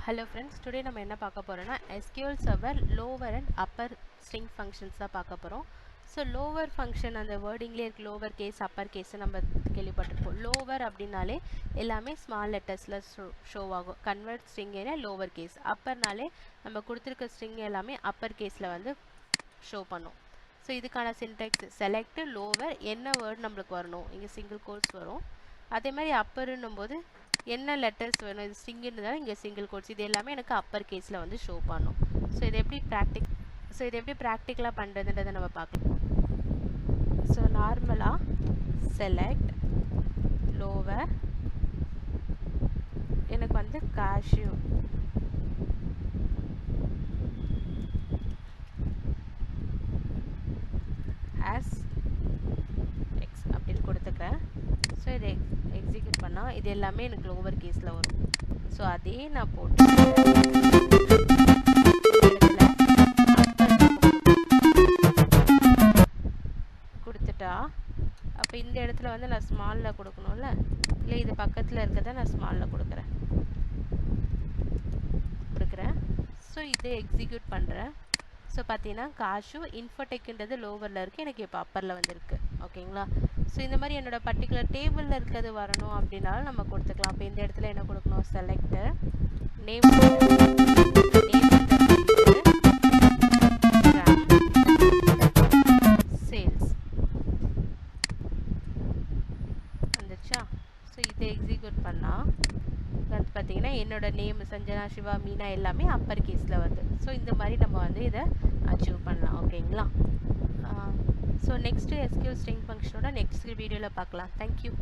Hello friends, today நம்ம என்ன பார்க்க போறோம்னா SQL Server lower and upper string functions தான் பார்க்க போறோம். So lower function அந்த wordingலயே இருக்கு lower case upper case நம்ம கேள்விப்பட்டிருப்போம். lower அப்படினாலே எல்லாமே small lettersல show ஆகும். convert string ல lower case. upperனாலே நம்ம கொடுத்திருக்க string எல்லாமே upper caseல வந்து show பண்ணும். So இதுக்கான syntax select lower என்ன word நமக்கு வரணும். இங்க single quotes வரும். அதே மாதிரி upper ன்னும்போது என்ன லெட்டர்ஸ் வேணும் இது ஸ்ட்ரிங்ன்றதால இங்க சிங்கிள் கோட்ஸ் இது எல்லாமே எனக்கு அப்பர் கேஸ்ல வந்து ஷோ பண்ணும் சோ இது எப்படி பிராக்டிகலா பண்றதுன்றதை நம்ம பார்க்கலாம் சோ நார்மலா செலக்ட் லோவர் எனக்கு வந்து cashew as x அப்படி கொடுத்துக்கிறேன் சோ இது எக்ஸிக்யூட் பண்ணா இது எல்லாமே எனக்கு லோவர் கேஸ்ல வரும் சோ அதே நான் போட்டு கொடுத்துட்டா அப்ப இந்த இடத்துல வந்து நான் ஸ்மால்ல கொடுக்கணும்ல இல்ல இது பக்கத்துல இருக்கத நான் ஸ்மால்ல கொடுக்கிறேன் சோ இதை எக்ஸிக்யூட் பண்றேன் சோ பாத்தீங்கன்னா cashew infotechன்றது லோவர்ல இருக்கு எனக்கு இப்ப அப்பர்ல வந்திருக்கு ஓகேங்களா சோ இந்த மாதிரி என்னோட பர்టిక్యులர் டேபிள்ல இருக்குது வரணும் அப்படினா நம்ம கொடுத்துக்கலாம் அப்ப இந்த இடத்துல என்ன கொடுக்கணும் select name sales வந்துச்சா சோ இதை எக்ஸிக்யூட் பண்ணா வந்து பாத்தீங்கன்னா என்னோட நேம் சஞ்சனா சிவா மீனா எல்லாமே அப்பர் கேஸ்ல வருது சோ இந்த மாதிரி நம்ம வந்து இத அச்சீவ் பண்ணலாம் ஓகேங்களா so next SQL string function ஓட நெக்ஸ்ட் வீடியோல பார்க்கலாம் thank you